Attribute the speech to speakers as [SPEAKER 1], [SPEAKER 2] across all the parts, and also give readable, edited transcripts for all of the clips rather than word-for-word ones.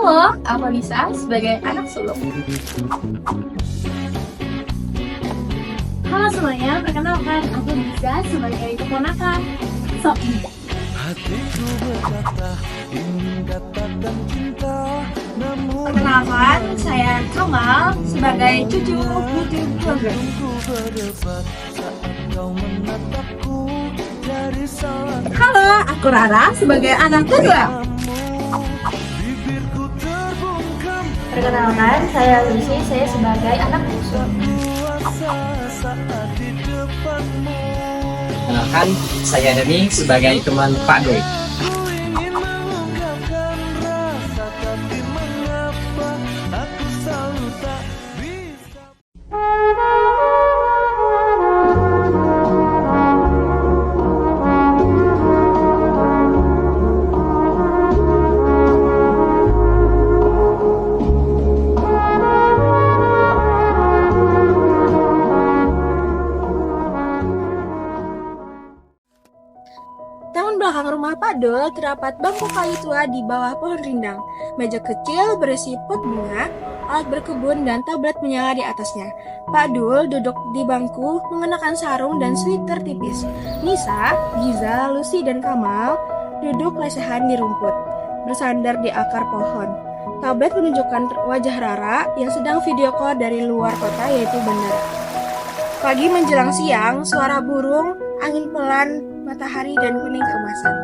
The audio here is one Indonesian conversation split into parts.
[SPEAKER 1] Halo, aku Nisa sebagai anak sulung. Halo semuanya, perkenalkan aku Nisa sebagai keponakan. Sok
[SPEAKER 2] Hatiku berkata ingin katakan cinta, namun
[SPEAKER 1] Perkenalkan, saya Kamal sebagai cucu YouTube vlogger.
[SPEAKER 2] ku berdebat saat kau menatapku dari salah
[SPEAKER 1] Halo, aku Rara sebagai anak kedua.
[SPEAKER 2] bibirku terbungkam
[SPEAKER 1] Perkenalkan, saya Lucy, saya sebagai anak bungsu.
[SPEAKER 2] kuasa saat di depanmu.
[SPEAKER 3] Kenalkan, saya Dani sebagai teman Pak Doi.
[SPEAKER 2] Ku ingin mengungkapkan rasa tapi mengapa aku selalu tak bisa.
[SPEAKER 4] Taman belakang rumah Pak Dul terdapat bangku kayu tua di bawah pohon rindang, meja kecil berisi pot bunga, alat berkebun, dan tablet menyala di atasnya. Pak Dul duduk di bangku mengenakan sarung dan sweater tipis. Nisa, Giza, Lucy, dan Kamal duduk lesehan di rumput, bersandar di akar pohon. Tablet menunjukkan wajah Rara yang sedang video call dari luar kota, yaitu bandara. Pagi menjelang siang, suara burung, angin pelan, matahari, dan kuning keemasan.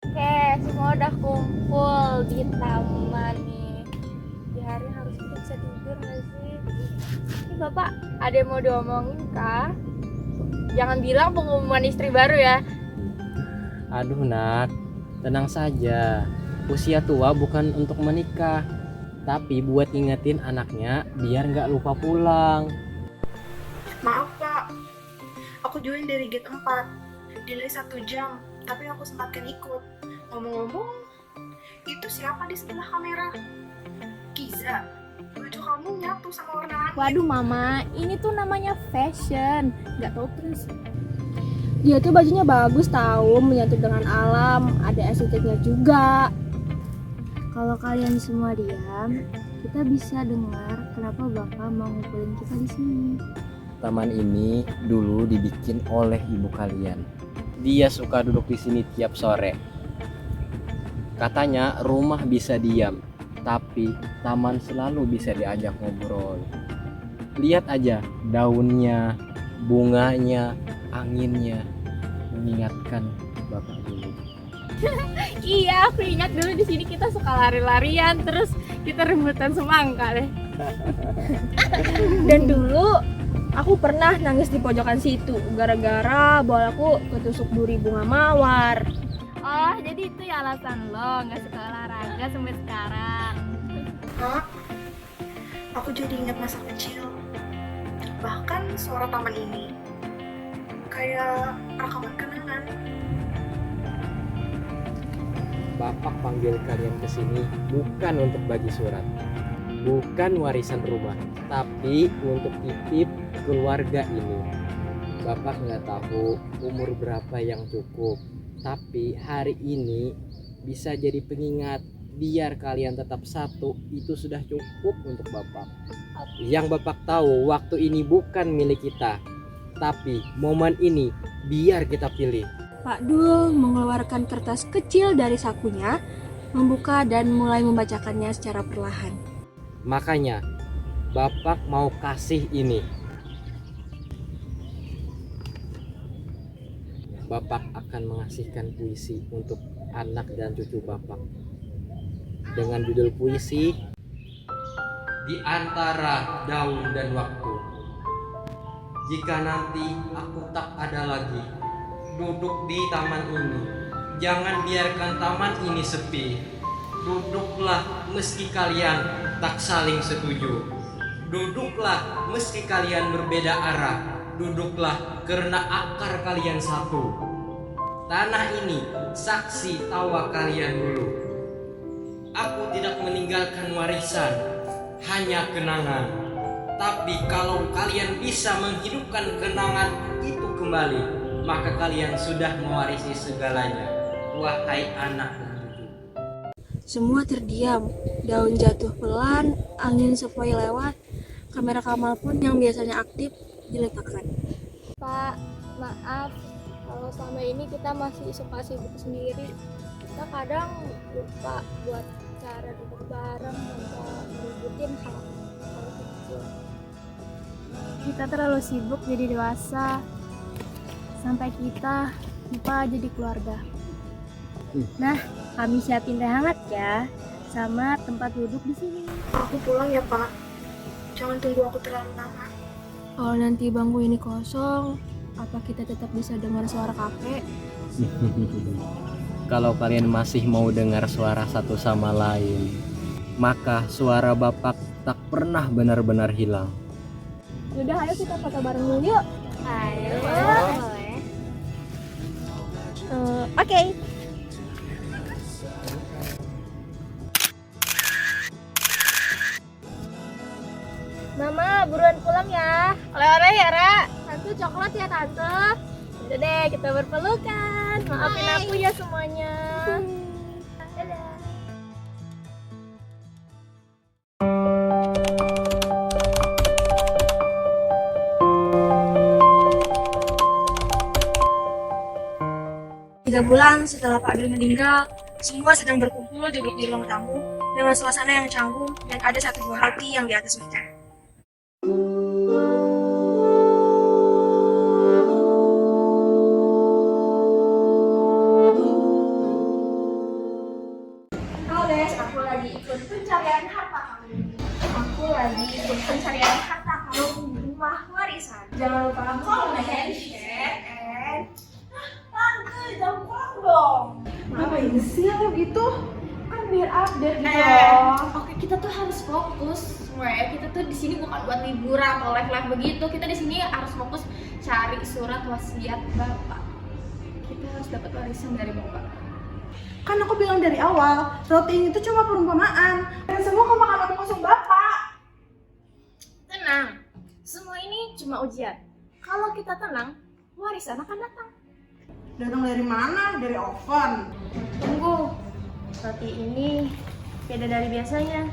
[SPEAKER 5] Oke, semua udah kumpul di taman nih. Di hari harusnya udah bisa tidur gak sih? Ini Bapak, ada yang mau diomongin kah? Jangan bilang pengumuman istri baru ya.
[SPEAKER 6] Aduh Nat, tenang saja. Usia tua bukan untuk menikah, tapi buat ngingetin anaknya biar nggak lupa pulang.
[SPEAKER 4] Maaf Pak, aku join dari gate 4, delay 1 jam, tapi aku sempatkan ikut. Ngomong-ngomong, itu siapa di sebelah kamera? Giza, baju kamu nyatu sama warna langit.
[SPEAKER 5] Waduh Mama, ini tuh namanya fashion. Gak tau terus.
[SPEAKER 4] Dia tuh bajunya bagus tahu, menyatu dengan alam, ada estetiknya juga.
[SPEAKER 5] Kalau kalian semua diam, kita bisa dengar kenapa Bapak mau ngumpulin kita di sini.
[SPEAKER 6] Taman ini dulu dibikin oleh ibu kalian. Dia suka duduk di sini tiap sore. Katanya rumah bisa diam, tapi taman selalu bisa diajak ngobrol. Lihat aja daunnya, bunganya, anginnya, mengingatkan Bapak dulu.
[SPEAKER 5] Iya, aku ingat dulu di sini kita suka lari-larian, terus kita rebutan semangka deh.
[SPEAKER 4] Dan dulu aku pernah nangis di pojokan situ gara-gara bolaku ketusuk duri bunga mawar.
[SPEAKER 5] Oh, jadi itu ya alasan lo nggak suka olahraga sampai sekarang.
[SPEAKER 4] Mak, aku jadi ingat masa kecil. Bahkan suara taman ini kayak rekaman kenangan.
[SPEAKER 6] Bapak panggil kalian ke sini bukan untuk bagi surat, bukan warisan rumah, tapi untuk titip keluarga ini. Bapak nggak tahu umur berapa yang cukup, tapi hari ini bisa jadi pengingat biar kalian tetap satu, itu sudah cukup untuk Bapak. Yang Bapak tahu waktu ini bukan milik kita, tapi momen ini biar kita pilih.
[SPEAKER 4] Pak Dul mengeluarkan kertas kecil dari sakunya, membuka dan mulai membacakannya secara perlahan.
[SPEAKER 6] Makanya Bapak mau kasih ini. Bapak akan mengasihkan puisi untuk anak dan cucu Bapak. Dengan judul puisi Di Antara Daun dan Waktu. Jika nanti aku tak ada lagi duduk di taman ini, jangan biarkan taman ini sepi. Duduklah meski kalian tak saling setuju. Duduklah meski kalian berbeda arah. Duduklah karena akar kalian satu. Tanah ini saksi tawa kalian dulu. Aku tidak meninggalkan warisan, hanya kenangan. Tapi kalau kalian bisa menghidupkan kenangan itu kembali, maka kalian sudah mewarisi segalanya, wahai anak dan cucu.
[SPEAKER 4] Semua terdiam, daun jatuh pelan, angin sepoi lewat, kamera Kamal pun yang biasanya aktif diletakkan.
[SPEAKER 5] Pak, maaf kalau selama ini kita masih suka sibuk sendiri. Kita kadang lupa buat cara duduk bareng atau ngikutin hal kecil. Kita terlalu sibuk jadi dewasa sampai kita lupa jadi keluarga. Nah, kami siapin teh hangat ya sama tempat duduk di sini.
[SPEAKER 4] Aku pulang ya Pak, jangan tunggu aku terlalu lama. Kalau nanti bangku ini kosong, apa kita tetap bisa dengar suara kakek?
[SPEAKER 3] Kalau kalian masih mau dengar suara satu sama lain, maka suara Bapak tak pernah benar-benar hilang.
[SPEAKER 5] Yaudah, ayo kita foto bareng dulu yuk. Ayo. Oke. Mama, buruan pulang ya. Oleh-oleh ya, Ra. Tante coklat ya, Tante. Udah deh, kita berpelukan. Maafin aku ya semuanya. Dadah.
[SPEAKER 4] Tiga bulan setelah Pak Dul meninggal, semua sedang berkumpul duduk di ruang tamu dengan suasana yang canggung dan ada satu buah roti yang di atas meja. Halo guys, aku lagi ikut pencarian harta karun. Aku lagi ikut pencarian harta karun di rumah warisan. Jangan lupa comment, share, and Tante, jangan pulang dong.
[SPEAKER 1] Ngapain sih yang gitu?
[SPEAKER 5] Kan biar update gitu
[SPEAKER 1] Oke, kita tuh harus fokus. Semua kita tuh di sini bukan buat liburan atau live-live begitu. Kita di sini harus fokus cari surat wasiat Bapak. Kita harus dapat warisan dari Bapak.
[SPEAKER 7] Kan aku bilang dari awal, roti ini tuh cuma perumpamaan. Dan semua kemakanan kosong Bapak.
[SPEAKER 1] Tenang, semua ini cuma ujian. Kalau kita tenang, warisan akan datang.
[SPEAKER 7] Datang dari mana? Dari oven.
[SPEAKER 5] Tunggu, roti ini beda dari biasanya.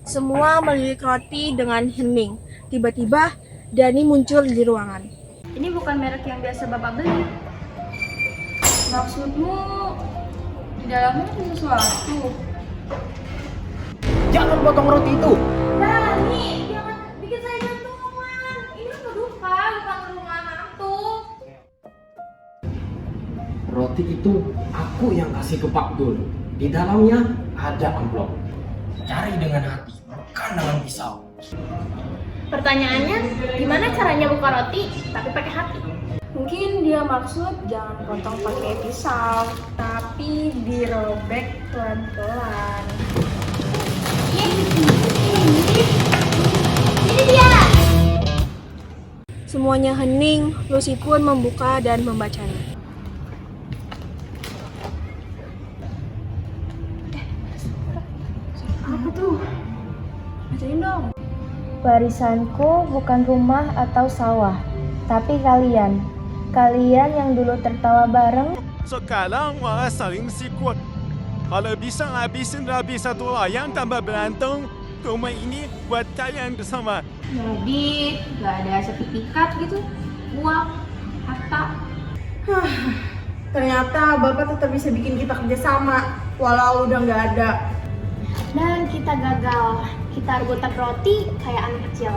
[SPEAKER 4] Semua melirik roti dengan hening. Tiba-tiba Dani muncul di ruangan.
[SPEAKER 5] Ini bukan merek yang biasa Bapak beli. Maksudmu di dalamnya ada sesuatu?
[SPEAKER 3] Jangan potong roti itu.
[SPEAKER 1] Dani, jangan bikin saya jantungan. Ini kan kedukaan, bukan rumah hantu.
[SPEAKER 6] Roti itu aku yang kasih ke Pak Dul. Di dalamnya ada amplop. Cari dengan hati, bukan dengan pisau.
[SPEAKER 1] Pertanyaannya, gimana caranya buka roti tapi pakai hati?
[SPEAKER 5] Mungkin dia maksud jangan potong pakai pisau, tapi dirobek pelan-pelan.
[SPEAKER 4] Semuanya hening, Lucy pun membuka dan membacanya.
[SPEAKER 5] Apa tuh? Bacain dong. Warisanku bukan rumah atau sawah, tapi kalian. Kalian yang dulu tertawa bareng,
[SPEAKER 2] Sekarang malah saling sikut. Kalau bisa ngabisin rabi satu layang tambah berantem, rumah ini buat kalian bersama.
[SPEAKER 1] Jadi, nggak ada sertifikat gitu, uang, harta.
[SPEAKER 7] Ternyata Bapak tetap bisa bikin kita kerjasama, walau udah nggak ada.
[SPEAKER 5] dan kita gagal. Kita rebutan roti kayak anak kecil.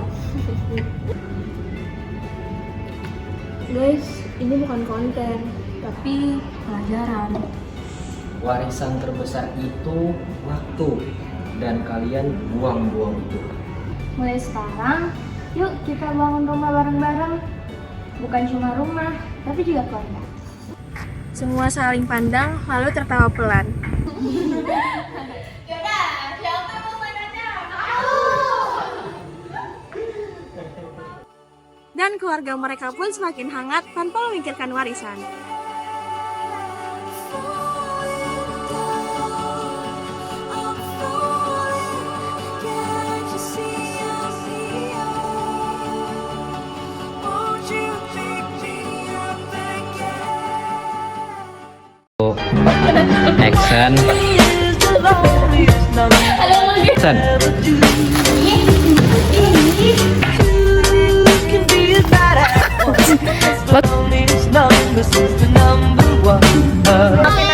[SPEAKER 4] Guys, ini bukan konten, tapi pelajaran.
[SPEAKER 3] Warisan terbesar itu waktu, dan kalian buang-buang itu.
[SPEAKER 5] Mulai sekarang, yuk kita bangun rumah bareng-bareng. Bukan cuma rumah, tapi juga keluarga.
[SPEAKER 4] Semua saling pandang, lalu tertawa pelan. Dan keluarga mereka pun semakin hangat tanpa memikirkan warisan.
[SPEAKER 2] Won't you pick me up
[SPEAKER 6] Action. Action.
[SPEAKER 1] Oke,